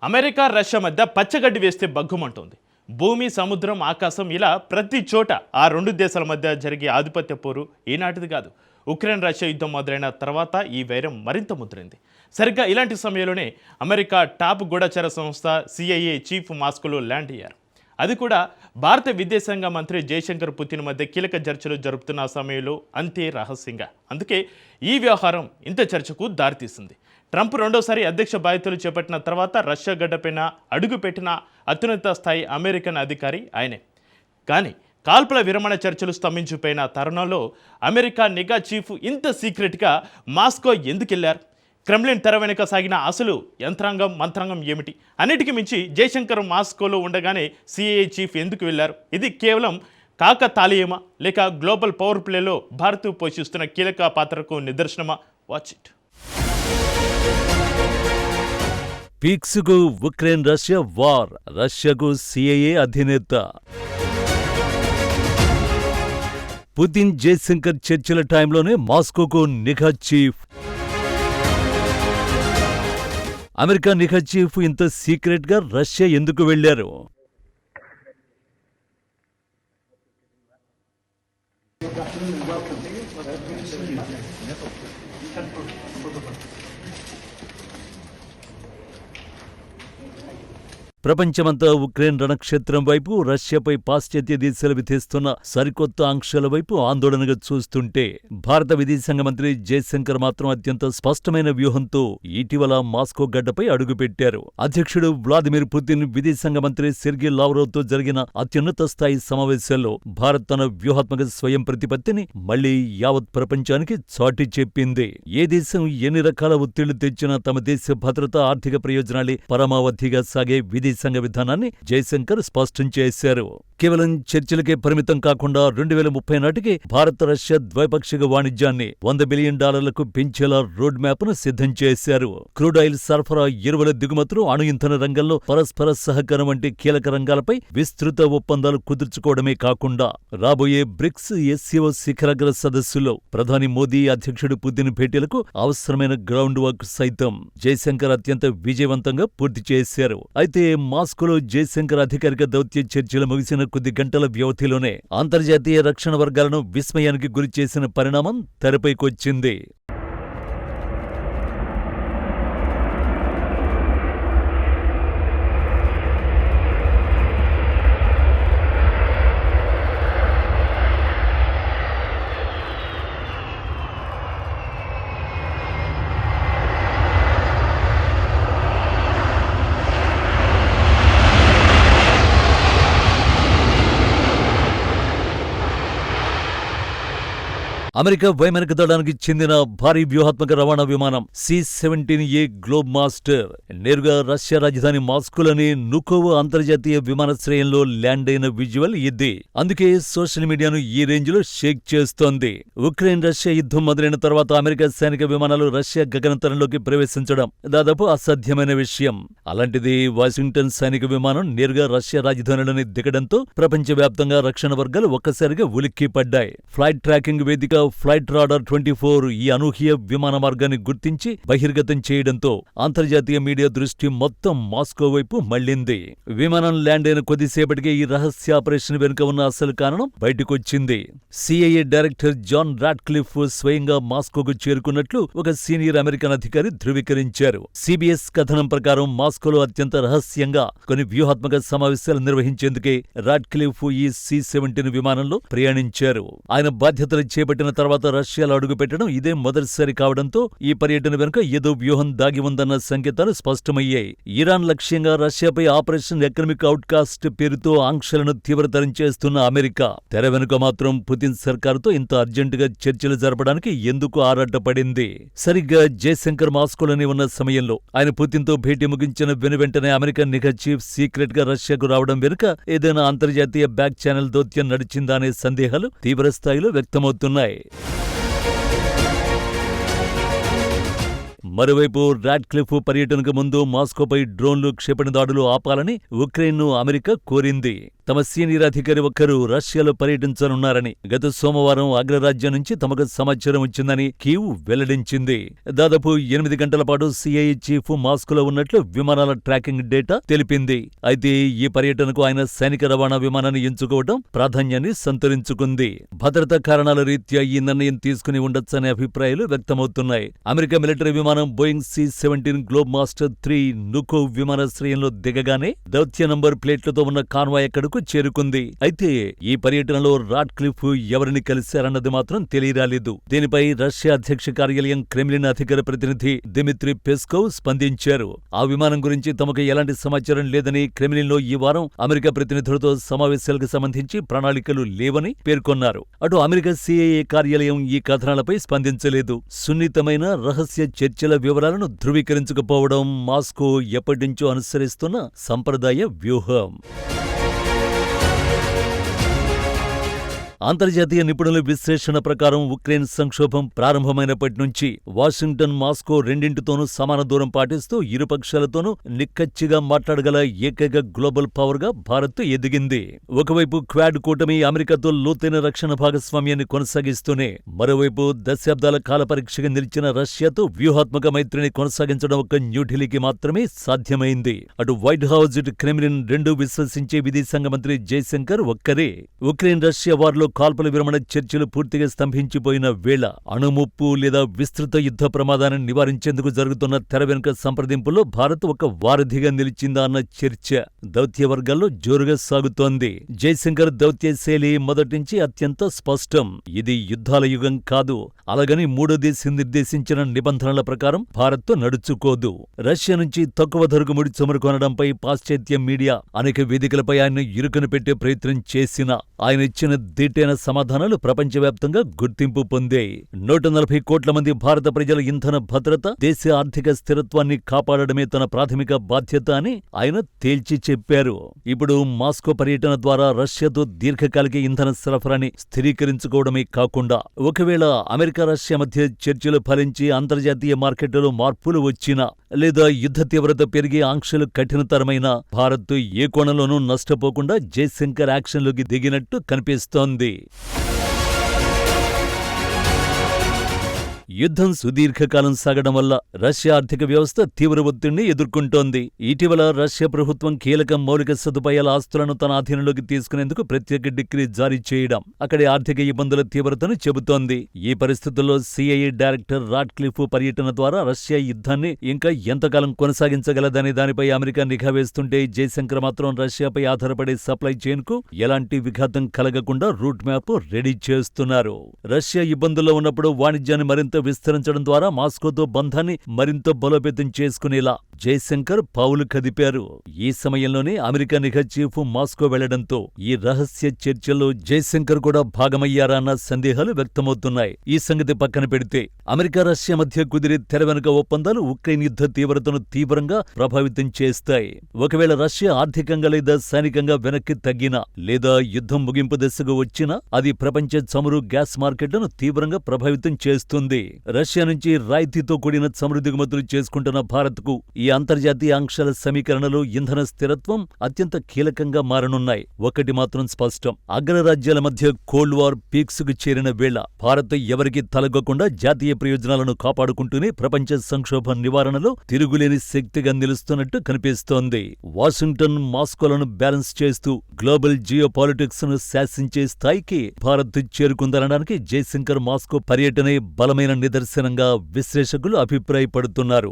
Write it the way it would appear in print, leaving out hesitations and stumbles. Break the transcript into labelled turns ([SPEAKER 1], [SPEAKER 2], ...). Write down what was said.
[SPEAKER 1] America Russia మధ్య పచ్చగడ్డి వేస్తే బగ్గుమంటోంది. భూమి, సముద్రం, ఆకాశం ఇలా ప్రతి చోట ఆ రెండు దేశాల మధ్య జరిగే ఆధిపత్య పోరు ఈనాటిది కాదు. ఉక్రెయిన్ రష్యా యుద్ధం మొదలైన తర్వాత ఈ వైరం మరింత ముదిరింది. సరిగ్గా ఇలాంటి సమయంలోనే అమెరికా టాప్ గూఢచర సంస్థ CIA చీఫ్ మాస్కోలో ల్యాండ్ అయ్యారు. అది కూడా భారత విదేశాంగ మంత్రి జయశంకర్ పుతిన్ మధ్య కీలక చర్చలు జరుపుతున్న సమయంలో అంతే రహస్యంగా. అందుకే ఈ వ్యవహారం ఇంత చర్చకు దారితీసింది. ట్రంప్ రెండోసారి అధ్యక్ష బాధ్యతలు చేపట్టిన తర్వాత రష్యా గడ్డపైన అడుగుపెట్టిన అత్యున్నత స్థాయి అమెరికన్ అధికారి ఆయనే. కానీ కాల్పుల విరమణ చర్చలు స్తంభించిపోయిన తరుణంలో అమెరికా నిఘా చీఫ్ ఇంత సీక్రెట్గా మాస్కో ఎందుకు వెళ్ళారు? క్రెమ్లిన్ తెర వెనుక సాగిన అసలు యంత్రాంగం మంత్రాంగం ఏమిటి? అన్నిటికీ మించి జయశంకర్ మాస్కోలో ఉండగానే CIA చీఫ్ ఎందుకు వెళ్ళారు? ఇది కేవలం కాకతాళీయమా లేక గ్లోబల్ పవర్ ప్లేలో భారత్ పోషిస్తున్న కీలక పాత్రకు నిదర్శనమా? Watch it.
[SPEAKER 2] పీక్స్కు ఉక్రెయిన్ రష్యా వార్, రష్యాకు CIA అధినేత. పుతిన్ జయశంకర్ చర్చల టైంలోనే మాస్కోకు నిఘా చీఫ్. అమెరికా నిఘా చీఫ్ ఇంత సీక్రెట్గా రష్యా ఎందుకు వెళ్లారు? ప్రపంచమంతా ఉక్రెయిన్ రణక్షేత్రం వైపు, రష్యాపై పాశ్చాత్య దేశాలు విధిస్తున్న సరికొత్త ఆంక్షల వైపు ఆందోళనగా చూస్తుంటే భారత విదేశాంగ మంత్రి జయశంకర్ మాత్రం అత్యంత స్పష్టమైన వ్యూహంతో ఇటీవల మాస్కో గడ్డపై అడుగుపెట్టారు. అధ్యక్షుడు వ్లాదిమిర్ పుతిన్, విదేశాంగ మంత్రి సెర్గీ లావ్రోవ్తో జరిగిన అత్యున్నత స్థాయి సమావేశాల్లో భారత్ తన వ్యూహాత్మక స్వయం ప్రతిపత్తిని మళ్లీ యావత్ ప్రపంచానికి చాటి చెప్పింది. ఏ దేశం ఎన్ని రకాల ఒత్తిళ్లు తెచ్చినా తమ దేశ భద్రత, ఆర్థిక ప్రయోజనాలే పరమావధిగా సాగే విదేశాంగ విధానాన్ని జయశంకర్ స్పష్టం చేశారు. కేవలం చర్చలకే పరిమితం కాకుండా 2030 నాటికి భారత్ రష్యా ద్వైపాక్షిక వాణిజ్యాన్ని $100 బిలియన్ పెంచేలా రోడ్ మ్యాప్ ను సిద్ధం చేశారు. క్రూడ్ ఆయిల్ సరఫరా, ఎరువుల దిగుమతులు, అణు ఇంధన రంగంలో పరస్పర సహకారం వంటి కీలక రంగాలపై విస్తృత ఒప్పందాలు కుదుర్చుకోవడమే కాకుండా రాబోయే బ్రిక్స్ SCO శిఖరాగ్ర సదస్సులో ప్రధాని మోదీ, అధ్యక్షుడు పుతిన్ భేటీలకు అవసరమైన గ్రౌండ్ వర్క్ సైతం జయశంకర్ అత్యంత విజయవంతంగా పూర్తి చేశారు. అయితే మాస్కోలో జయశంకర్ అధికారిక దౌత్య చర్చలు ముగిసిన కొద్ది గంటల వ్యవధిలోనే అంతర్జాతీయ రక్షణ వర్గాలను విస్మయానికి గురిచేసిన పరిణామం తెరపైకొచ్చింది. అమెరికా వైమానిక దళానికి చెందిన భారీ వ్యూహాత్మక రవాణా విమానం C-17A గ్లోబ్ మాస్టర్ నేరుగా రష్యా రాజధాని మాస్కోలోని నుకోవో అంతర్జాతీయ విమానాశ్రయంలో ల్యాండ్ అయిన విజువల్ ఇది. అందుకే సోషల్ మీడియాను ఈ రేంజ్లో షేక్ చేస్తోంది. ఉక్రెయిన్ రష్యా యుద్ధం మొదలైన తర్వాత అమెరికా సైనిక విమానాలు రష్యా గగనతలంలోకి ప్రవేశించడం దాదాపు అసాధ్యమైన విషయం. అలాంటిది వాషింగ్టన్ సైనిక విమానం నేరుగా రష్యా రాజధానిలోని దిగడంతో ప్రపంచవ్యాప్తంగా రక్షణ వర్గాలు ఒక్కసారిగా ఉలిక్కిపడ్డాయి. ఫ్లైట్ ట్రాకింగ్ వేదిక ఫ్లైట్ రాడార్ 24 ఈ అనూహ్య విమాన మార్గాన్ని గుర్తించి బహిర్గతం చేయడంతో అంతర్జాతీయ మీడియా దృష్టి మొత్తం మాస్కో వైపు మళ్లింది. విమానం ల్యాండ్ అయిన కొద్దిసేపటికే ఈ రహస్య ఆపరేషన్ వెనుక ఉన్న అసలు కారణం బయటకొచ్చింది. CIA డైరెక్టర్ జాన్ రాట్క్లిఫ్ స్వయంగా మాస్కోకు చేరుకున్నట్లు ఒక సీనియర్ అమెరికన్ అధికారి ధృవీకరించారు. CBS కథనం ప్రకారం మాస్కోలో అత్యంత రహస్యంగా కొన్ని వ్యూహాత్మక సమావేశాలు నిర్వహించేందుకే రాట్క్లిఫ్ ఈ C-17 విమానంలో ప్రయాణించారు. ఆయన బాధ్యతలు చేపట్టిన తర్వాత రష్యాలో అడుగుపెట్టడం ఇదే మొదటిసారి కావడంతో ఈ పర్యటన వెనుక ఏదో వ్యూహం దాగి ఉందన్న సంకేతాలు స్పష్టమయ్యాయి. ఇరాన్ లక్ష్యంగా రష్యాపై ఆపరేషన్ ఎకనామిక్ అవుట్కాస్ట్ పేరుతో ఆంక్షలను తీవ్రతరం చేస్తున్న అమెరికా తెర వెనుక మాత్రం పుతిన్ సర్కారుతో ఇంత అర్జెంటుగా చర్చలు జరపడానికి ఎందుకు ఆరాటపడింది? సరిగ్గా జయశంకర్ మాస్కోలోనే ఉన్న సమయంలో ఆయన పుతిన్తో భేటీ ముగించిన వెనువెంటనే అమెరికా నిఘా చీఫ్ సీక్రెట్ గా రష్యాకు రావడం వెనుక ఏదైనా అంతర్జాతీయ బ్యాక్ ఛానల్ దౌత్యం నడిచిందా అనే సందేహాలు తీవ్రస్థాయిలో వ్యక్తమవుతున్నాయి. మరోవైపు రాడ్క్లిఫ్ పర్యటనకు ముందు మాస్కోపై డ్రోన్లు క్షిపణి దాడులు ఆపాలని ఉక్రెయిన్ను అమెరికా కోరింది. తమ సీనియర్ అధికారి ఒక్కరు రష్యాలో పర్యటించనున్నారని గత సోమవారం అగ్రరాజ్యం నుంచి తమకు సమాచారం వచ్చిందని కీవ్ వెల్లడించింది. దాదాపు 8 గంటల పాటు సిఐఏ చీఫ్ మాస్కోలో ఉన్నట్లు విమానాల ట్రాకింగ్ డేటా తెలిపింది. అయితే ఈ పర్యటనకు ఆయన సైనిక రవాణా విమానాన్ని ఎంచుకోవడం ప్రాధాన్యాన్ని సంతరించుకుంది. భద్రతా కారణాల రీత్యా ఈ నిర్ణయం తీసుకుని ఉండొచ్చనే అభిప్రాయాలు వ్యక్తమవుతున్నాయి. అమెరికా మిలిటరీ విమానం బోయింగ్ C-17 గ్లోబ్ మాస్టర్ 3 నుకోవ్ విమానాశ్రయంలో దిగగానే దౌత్య నంబర్ ప్లేట్లతో ఉన్న కాన్వాయ్ అక్కడకు చేరుకుంది. అయితే ఈ పర్యటనలో రాడ్క్లిఫ్ ఎవరిని కలిశారన్నది మాత్రం తెలియరాలేదు. దీనిపై రష్యా అధ్యక్ష కార్యాలయం క్రెమ్లిన్ అధికార ప్రతినిధి దిమిత్రీ పెస్కోవ్ స్పందించారు. ఆ విమానం గురించి తమకు ఎలాంటి సమాచారం లేదని, క్రెమ్లిన్లో ఈ వారం అమెరికా ప్రతినిధులతో సమావేశాలకు సంబంధించి ప్రణాళికలు లేవని పేర్కొన్నారు. అటు అమెరికా సిఐఏ కార్యాలయం ఈ కథనాలపై స్పందించలేదు. సున్నితమైన రహస్య చర్చల వివరాలను ధృవీకరించకపోవడం మాస్కో ఎప్పటినుంచో అనుసరిస్తున్న సంప్రదాయ వ్యూహం. అంతర్జాతీయ నిపుణుల విశ్లేషణ ప్రకారం ఉక్రెయిన్ సంక్షోభం ప్రారంభమైనప్పటి నుంచి వాషింగ్టన్, మాస్కో రెండింటితోనూ సమాన దూరం పాటిస్తూ ఇరుపక్షాలతోనూ నిక్కచ్చిగా మాట్లాడగల ఏకైక గ్లోబల్ పవర్ గా భారత్ ఎదిగింది. ఒకవైపు క్వాడ్ కూటమి అమెరికాతో లోతైన రక్షణ భాగస్వామ్యాన్ని కొనసాగిస్తూనే, మరోవైపు దశాబ్దాల కాల పరీక్షగా నిలిచిన రష్యాతో వ్యూహాత్మక మైత్రిని కొనసాగించడం ఒక్క న్యూఢిల్లీకి మాత్రమే సాధ్యమైంది. అటు వైట్ హౌస్, ఇటు క్రెమ్లిన్ రెండూ విశ్వసించే విదేశాంగ మంత్రి జైశంకర్ ఒక్కరే. ఉక్రెయిన్ రష్యా వార్లో కాల్పుల విరమణ చర్చలు పూర్తిగా స్తంభించిపోయిన వేళ అణుముప్పు లేదా విస్తృత యుద్ధ ప్రమాదాన్ని నివారించేందుకు జరుగుతున్న తెర వెనుక సంప్రదింపుల్లో భారత్ ఒక వారధిగా నిలిచిందా అన్న చర్చ దౌత్య వర్గాల్లో జోరుగా సాగుతోంది. జైశంకర్ దౌత్య శైలి మొదటించి అత్యంత స్పష్టం. ఇది యుద్ధాల యుగం కాదు, అలాగని మూడో దేశం నిర్దేశించిన నిబంధనల ప్రకారం భారత్ నడుచుకోదు. రష్యా నుంచి తక్కువ ధరకు ముడి చమురు కొనడంపై పాశ్చాత్య మీడియా అనేక వేదికలపై ఆయన ఇరుకును పెట్టే ప్రయత్నం చేసినా ఆయన ఇచ్చిన దీటైన సమాధానాలు ప్రపంచవ్యాప్తంగా గుర్తింపు పొందాయి. 140 కోట్ల మంది భారత ప్రజల ఇంధన భద్రత, దేశ ఆర్థిక స్థిరత్వాన్ని కాపాడడమే తన ప్రాథమిక బాధ్యత అని ఆయన తేల్చి చెప్పారు. ఇప్పుడు మాస్కో పర్యటన ద్వారా రష్యాతో దీర్ఘకాలిక ఇంధన సరఫరాని స్థిరీకరించుకోవడమే కాకుండా, ఒకవేళ అమెరికా రష్యా మధ్య చర్చలు ఫలించి అంతర్జాతీయ మార్కెట్లలో మార్పులు వచ్చినా లేదా యుద్ధ తీవ్రత పెరిగి ఆంక్షలు కఠినతరమైన భారత్ ఏ కోణంలోనూ నష్టపోకుండా జైశంకర్ యాక్షన్లోకి దిగినట్టు కనిపిస్తోంది. యుద్ధం సుదీర్ఘకాలం సాగడం వల్ల రష్యా ఆర్థిక వ్యవస్థ తీవ్ర ఒత్తిడిని ఎదుర్కొంటోంది. ఇటీవల రష్యా ప్రభుత్వం కీలక మౌలిక సదుపాయాల ఆస్తులను తన ఆధీనంలోకి తీసుకునేందుకు ప్రత్యేక డిక్రీ జారీ చేయడం అక్కడి ఆర్థిక ఇబ్బందుల తీవ్రతను చెబుతోంది. ఈ పరిస్థితుల్లో సిఐఏ డైరెక్టర్ రాడ్క్లిఫ్ పర్యటన ద్వారా రష్యా యుద్ధాన్ని ఇంకా ఎంతకాలం కొనసాగించగలదనే దానిపై అమెరికా నిఘా వేస్తుంటే, జైశంకర్ మాత్రం రష్యాపై ఆధారపడే సప్లై చైన్ కు ఎలాంటి విఘాతం కలగకుండా రూట్ మ్యాప్ రెడీ చేస్తున్నారు. రష్యా ఇబ్బందుల్లో ఉన్నప్పుడు వాణిజ్యాన్ని మరింత విస్తరించడం ద్వారా మాస్కోతో బంధాన్ని మరింత బలోపేతం చేసుకునేలా జైశంకర్ పావులు కదిపారు. ఈ సమయంలోనే అమెరికా నిఘా చీఫ్ మాస్కో వెళ్లడంతో ఈ రహస్య చర్చల్లో జైశంకర్ కూడా భాగమయ్యారా అన్న సందేహాలు వ్యక్తమవుతున్నాయి. ఈ సంగతి పక్కన పెడితే, అమెరికా రష్యా మధ్య కుదిరే తెర వెనుక ఒప్పందాలు ఉక్రెయిన్ యుద్ధ తీవ్రతను తీవ్రంగా ప్రభావితం చేస్తాయి. ఒకవేళ రష్యా ఆర్థికంగా లేదా సైనికంగా వెనక్కి తగ్గినా లేదా యుద్ధం ముగింపు దశకు వచ్చినా అది ప్రపంచ చమురు, గ్యాస్ మార్కెట్లను తీవ్రంగా ప్రభావితం చేస్తుంది. రష్యా నుంచి రాయితీతో కూడిన చమురు దిగుమతులు చేసుకుంటున్న భారత్కు ఈ అంతర్జాతీయ ఆంక్షల సమీకరణలో ఇంధన స్థిరత్వం అత్యంత కీలకంగా మారనున్నాయి. ఒకటి మాత్రం స్పష్టం, అగ్రరాజ్యాల మధ్య కోల్డ్ వార్ పీక్స్ కు చేరిన వేళ భారత్ ఎవరికి తలగ్గకుండా జాతీయ ప్రయోజనాలను కాపాడుకుంటూనే ప్రపంచ సంక్షోభ నివారణలో తిరుగులేని శక్తిగా నిలుస్తున్నట్టు కనిపిస్తోంది. వాషింగ్టన్, మాస్కోలను బ్యాలెన్స్ చేస్తూ గ్లోబల్ జియో పాలిటిక్స్ ను శాసించే స్థాయికి భారత్ చేరుకుందనడానికి జైశంకర్ మాస్కో పర్యటనే బలమైన నిదర్శనంగా విశ్లేషకులు అభిప్రాయపడుతున్నారు.